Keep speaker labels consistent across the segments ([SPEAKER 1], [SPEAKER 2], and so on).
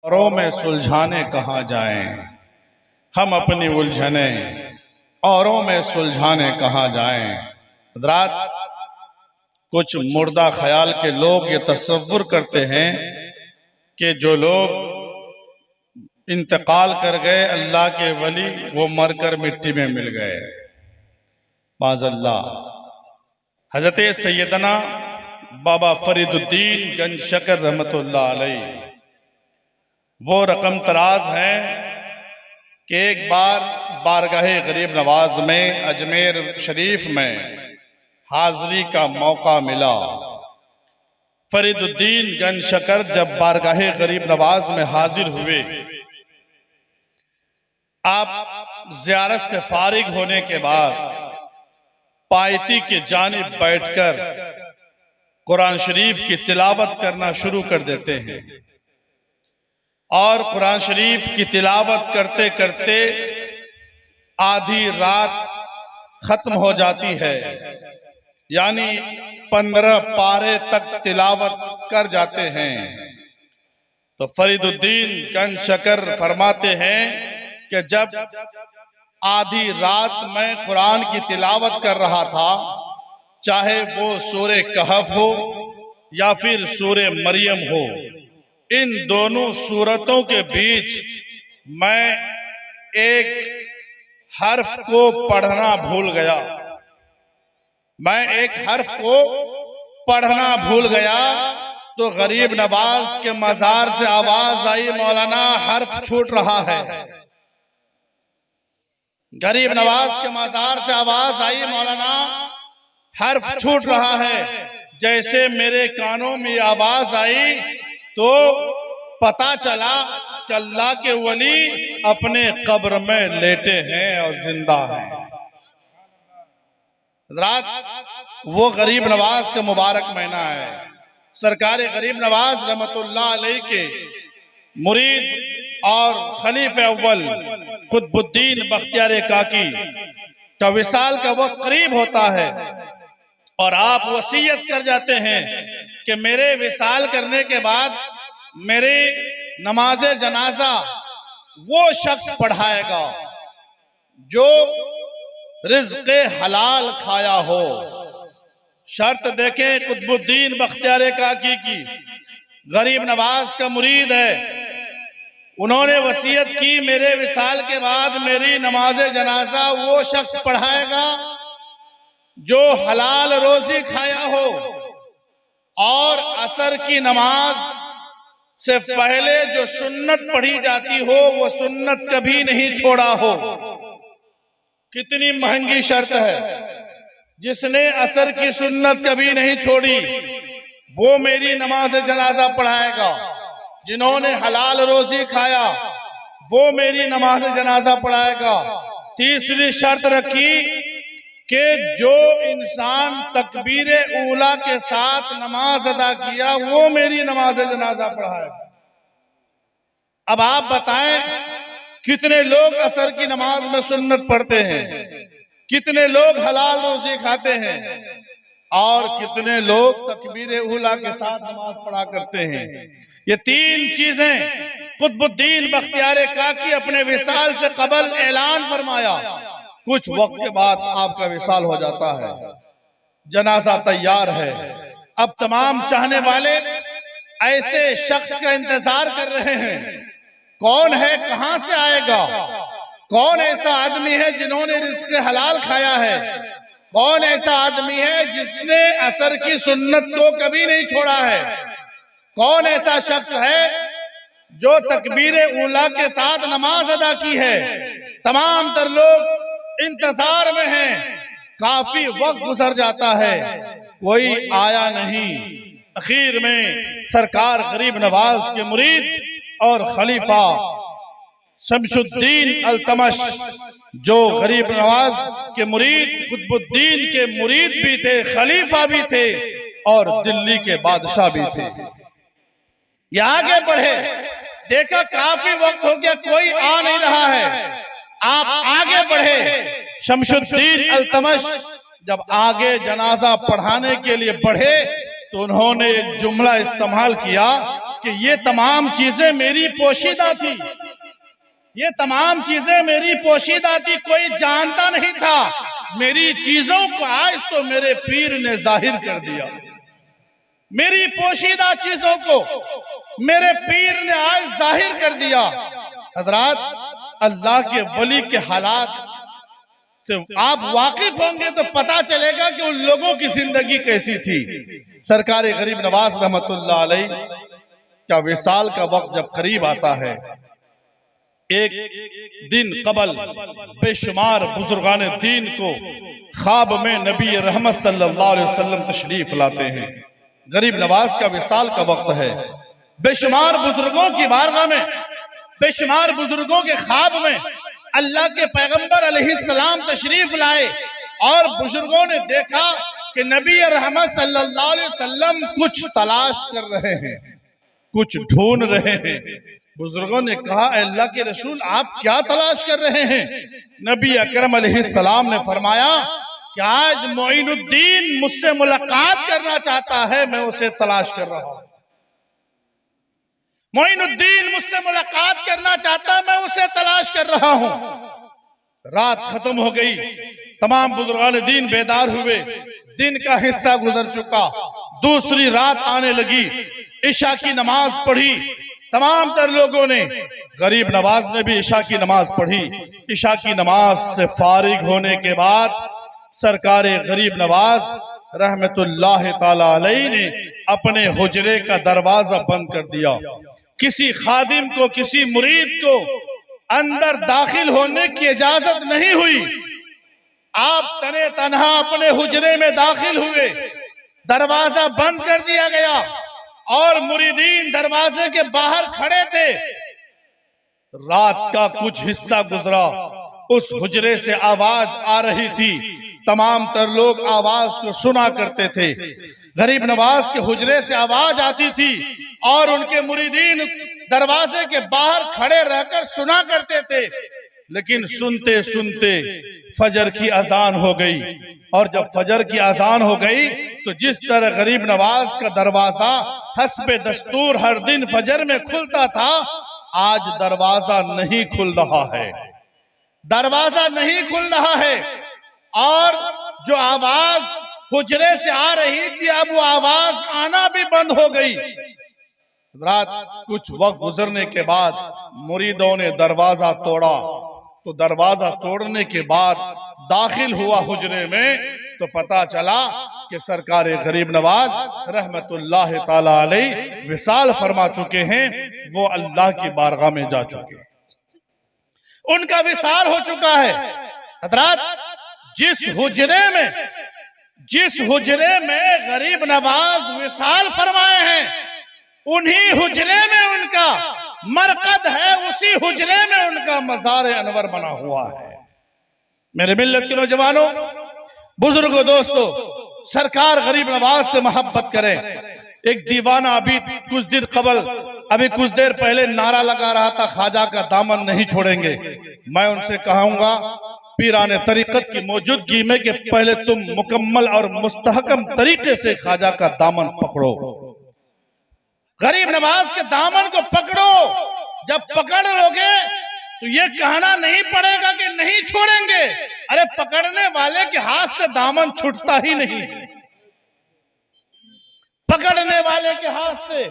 [SPEAKER 1] औरों में सुलझाने कहाँ जाएं, हम अपनी उलझने औरों में सुलझाने कहाँ जाएं। हज़रात, कुछ मुर्दा ख्याल के लोग ये तसव्वुर करते हैं कि जो लोग इंतकाल कर गए अल्लाह के वली, वो मरकर मिट्टी में मिल गए। माज़अल्लाह। हज़रत सैयदना बाबा फरीदुद्दीन गंज शकर रहमतुल्लाह अलैह वो रकम तराज हैं कि एक बार बारगाहे गरीब नवाज में अजमेर शरीफ में हाजिरी का मौका मिला। फरीदुद्दीन गंज शकर जब बारगाहे गरीब नवाज में हाजिर हुए, आप ज़ियारत से फारिग होने के बाद पायती के जानिब बैठकर कुरान शरीफ की तिलावत करना शुरू कर देते हैं और कुरान शरीफ की तिलावत करते करते आधी रात खत्म हो जाती है, यानी 15 पारे तक तिलावत कर जाते हैं। तो फरीदुद्दीन गंज शकर फरमाते हैं कि जब आधी रात में कुरान की तिलावत कर रहा था, चाहे वो सूरे कहफ हो या फिर सूरे मरियम हो, इन दोनों सूरतों के बीच मैं एक हर्फ को पढ़ना भूल गया। मैं एक हर्फ को पढ़ना भूल गया तो गरीब नवाज के मजार से आवाज आई, मौलाना हर्फ छूट रहा है। गरीब नवाज के मजार से आवाज आई, मौलाना हर्फ छूट रहा है। जैसे मेरे कानों में आवाज आई तो पता चला कि अल्लाह के वली अपने कब्र में लेटे हैं और जिंदा हैं। रात वो गरीब नवाज का मुबारक महीना है। सरकार गरीब नवाज रहमतुल्लाह अलैह के मुरीद और खलीफे अव्वल कुतुबुद्दीन बख्तियार काकी का विसाल का वक्त करीब होता है और आप वसीयत कर जाते हैं कि मेरे विसाल करने के बाद मेरे नमाज़े जनाजा वो शख्स पढ़ाएगा जो रिज़्क़े हलाल खाया हो। शर्त देखें, कुतुबुद्दीन बख्तियार काकी की गरीब नवाज का मुरीद है, उन्होंने वसीयत की मेरे विसाल के बाद मेरी नमाज़े जनाजा वो शख्स पढ़ाएगा जो हलाल रोजी खाया हो और असर की नमाज से पहले जो सुन्नत पढ़ी जाती हो वो सुन्नत कभी नहीं छोड़ा हो। कितनी महंगी शर्त है। जिसने असर की सुन्नत कभी नहीं छोड़ी वो मेरी नमाज जनाजा पढ़ाएगा। जिन्होंने हलाल रोजी खाया वो मेरी नमाज जनाजा पढ़ाएगा। तीसरी शर्त रखी कि जो इंसान तकबीरे ऊला के साथ नमाज अदा किया वो मेरी नमाज जनाजा पढ़ाएगा। अब आप बताएं, कितने लोग असर की नमाज में सुन्नत पढ़ते हैं, कितने लोग हलाल रोजी खाते हैं और कितने लोग तकबीरे ऊला के साथ नमाज पढ़ा करते हैं। ये तीन चीजें कुतुबुद्दीन बख्तियार काकी अपने विसाल से कबल ऐलान फरमाया। कुछ वक्त के बाद आपका विसाल हो जाता है, जनाजा तैयार है। अब तमाम चाहने वाले ऐसे शख्स का इंतजार कर रहे हैं, कौन है, कहां से आएगा, कौन ऐसा आदमी है जिन्होंने रिज़्क़ हलाल खाया है, कौन ऐसा आदमी है जिसने असर की सुन्नत को कभी नहीं छोड़ा है, कौन ऐसा शख्स है जो तकबीरे ऊला के साथ नमाज अदा की है। तमाम तर लोग इंतजार में हैं। काफी वक्त गुजर जाता है, कोई आया नहीं। आखिर में सरकार गरीब नवाज के मुरीद और खलीफा शमशुद्दीन अल्तमश, जो गरीब नवाज के मुरीद कुतुबुद्दीन के मुरीद भी थे, खलीफा भी थे और दिल्ली के बादशाह भी थे, ये आगे बढ़े। देखा काफी वक्त हो गया, कोई आ नहीं रहा है, आप आगे बढ़े। शमशुद्दीन अल्तमश जब आगे जनाजा पढ़ाने के लिए बढ़े तो उन्होंने एक जुमला इस्तेमाल किया कि ये तमाम चीजें मेरी पोशीदा थी, ये तमाम चीजें मेरी पोशीदा थी, कोई जानता नहीं था। मेरी चीजों को आज तो मेरे पीर ने जाहिर कर दिया। मेरी पोशीदा चीजों को मेरे पीर ने आज जाहिर कर दिया। हजरात, अल्लाह के वली के हालात से आप वाकिफ होंगे तो पता चलेगा कि उन लोगों की जिंदगी कैसी थी। सरकार गरीब नवाज रहमतुल्लाह अलैह का विसाल का वक्त जब करीब आता है, एक दिन कबल बेशुमार बुजुर्गान दीन को ख्वाब में नबी रहमत सल्लल्लाहु अलैहि वसल्लम तशरीफ लाते हैं। गरीब नवाज का विसाल का वक्त है। बेशुमार बुजुर्गों की बारगाह में, बेशुमार बुजुर्गों के ख्वाब में अल्लाह के पैगंबर अलैहिस्सलाम तशरीफ लाए और बुजुर्गों ने देखा कि नबी रहमत सल्लल्लाहु अलैहि वसल्लम कुछ तलाश कर रहे हैं, कुछ ढूंढ रहे हैं। बुजुर्गों ने कहा, अल्लाह के रसूल आप क्या तलाश कर रहे हैं? नबी अकरम अलैहिस्सलाम ने फरमाया कि आज मोइनुद्दीन मुझसे मुलाकात करना चाहता है, मैं उसे तलाश कर रहा हूं। मोइनुद्दीन मुझसे मुलाकात करना चाहता है, मैं उसे तलाश कर रहा हूं। रात खत्म हो गई, तमाम बुजुर्गान दीन बेदार हुए, दिन का हिस्सा गुजर चुका, दूसरी रात आने लगी, इशा की नमाज पढ़ी तमाम तर लोगों ने। गरीब नवाज ने भी इशा की नमाज पढ़ी। इशा की नमाज से फारिग होने के बाद सरकार गरीब नवाज रहमतुल्लाह ताला अलैह ने अपने हुजरे का दरवाजा बंद कर दिया। किसी खादिम को, किसी मुरीद को अंदर दाखिल होने की इजाजत नहीं हुई। आप तने तनहा अपने हुजरे में दाखिल हुए, दरवाजा बंद कर दिया गया और मुरीदीन दरवाजे के बाहर खड़े थे। रात का कुछ हिस्सा गुजरा, उस हुजरे से आवाज आ रही थी, तमाम तर लोग आवाज को सुना करते थे। गरीब नवाज के हुजरे से आवाज आती थी और उनके मुरीदीन दरवाजे के बाहर खड़े रहकर सुना करते थे। लेकिन सुनते सुनते फजर की अजान हो गई और जब फजर की अजान हो गई तो जिस तरह गरीब नवाज का दरवाजा हस्बे दस्तूर हर दिन फजर में खुलता था, आज दरवाजा नहीं खुल रहा है, दरवाजा नहीं खुल रहा है। और जो आवाज हुजरे से आ रही थी, अब वो आवाज आना भी बंद हो गई। रात कुछ वक्त गुजरने के बाद मुरीदों ने दरवाजा तोड़ा, तो दरवाजा तोड़ने के बाद दाखिल हुआ हुजरे में तो पता चला कि सरकार गरीब नवाज रहमतुल्लाह ताला अलैह विसाल फरमा चुके हैं, वो अल्लाह की बारगाह में जा चुके, उनका विसाल हो चुका है। हजरात, जिस हुजरे में गरीब नवाज विसाल फरमाए हैं, उन्हीं हुजरे में उनका मरकद है, उसी हुजरे में उनका मज़ार अनवर बना हुआ है। मेरे मिल्लत के नौजवानों, बुजुर्गों, दोस्तों, सरकार गरीब नवाज से मोहब्बत करें। एक दीवाना अभी कुछ देर पहले नारा लगा रहा था, ख्वाजा का दामन नहीं छोड़ेंगे। मैं उनसे कहूंगा, पीराने तरीकत की मौजूदगी में कि पहले तुम मुकम्मल और मुस्तहकम तरीके से ख्वाजा का दामन पकड़ो, गरीब नवाज के दामन को पकड़ो। जब पकड़ लोगे तो ये कहना नहीं पड़ेगा कि नहीं छोड़ेंगे। अरे पकड़ने वाले के हाथ से दामन छूटता ही नहीं, पकड़ने वाले के हाथ से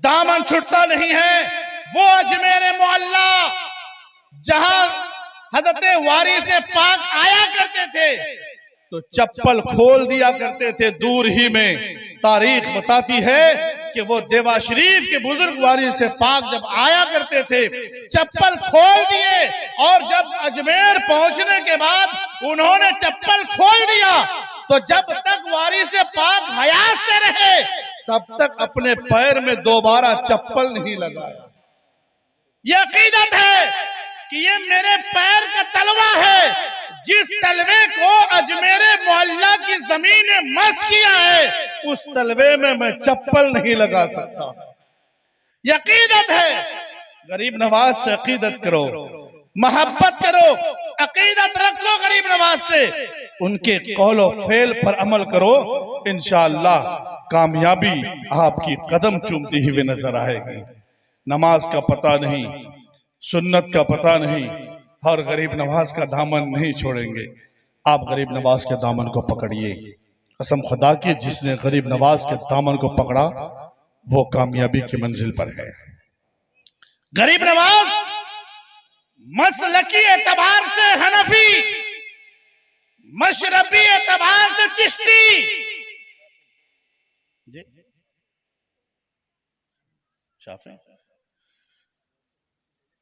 [SPEAKER 1] दामन छूटता नहीं है। वो अजमेर मोहल्ला जहां हजरत वारिस पाक आया करते थे तो चप्पल खोल दिया करते थे दूर ही में। तारीख बताती है कि वो देवा शरीफ के बुजुर्ग वारिस पाक जब आया करते थे, चप्पल खोल दिए और जब अजमेर पहुंचने के बाद उन्होंने चप्पल खोल दिया तो जब तक वारिस पाक हयात से रहे तब तक अपने पैर में दोबारा चप्पल नहीं लगाया। यह अकीदत है कि ये मेरे पैर का तलवा है, जिस तलवे को अजमेरे मोहल्ला की जमीन ने मस किया है, उस तलवे में मैं चप्पल नहीं लगा सकता। यकीदत है, गरीब नवाज से अकीदत करो, मोहब्बत करो, अकीदत रखो गरीब नवाज से, उनके कौलो फेल पर अमल करो, इंशाअल्लाह कामयाबी आपकी कदम चूमती हुई नजर आएगी। नमाज का पता नहीं, सुन्नत का पता नहीं, और गरीब नवाज का दामन नहीं छोड़ेंगे। आप गरीब नवाज के दामन को पकड़िए। कसम खुदा की, जिसने गरीब नवाज के दामन को पकड़ा वो कामयाबी की मंजिल पर है। गरीब नवाज मसलकी एतबार से हनफी, मशरबी एतबार से चिश्ती,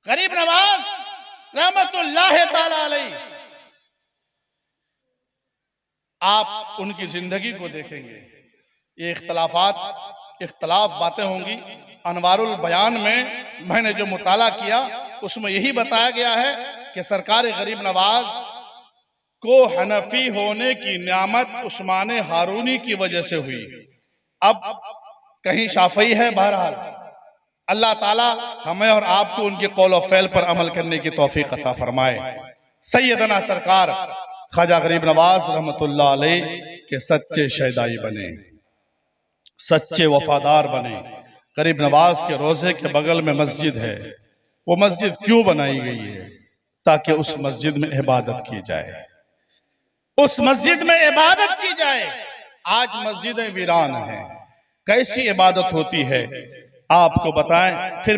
[SPEAKER 1] गरीब नवाज रहमतुल्लाह ताला अलैह, आप उनकी जिंदगी को देखेंगे, ये इख्तलाफ बातें होंगी। अनवारुल बयान में मैंने जो मुताला किया उसमें यही बताया गया है कि सरकार गरीब नवाज को हनफी होने की नियामत उस्मान हारूनी की वजह से हुई। अब कहीं शाफई है। बहरहाल अल्लाह ताला हमें और आपको उनके कौल और फ़ैल पर अमल करने की तौफीक अता फरमाए। सैयदना सरकार ख्वाजा गरीब नवाज रहमतुल्लाह अलैह के सच्चे शहदाई बने, सच्चे वफादार बने। गरीब नवाज के रोजे के बगल में मस्जिद है। वो मस्जिद क्यों बनाई गई है? ताकि उस मस्जिद में इबादत की जाए, उस मस्जिद में इबादत की जाए। आज मस्जिदें वीरान हैं, कैसी इबादत होती है आपको बताएं। फिर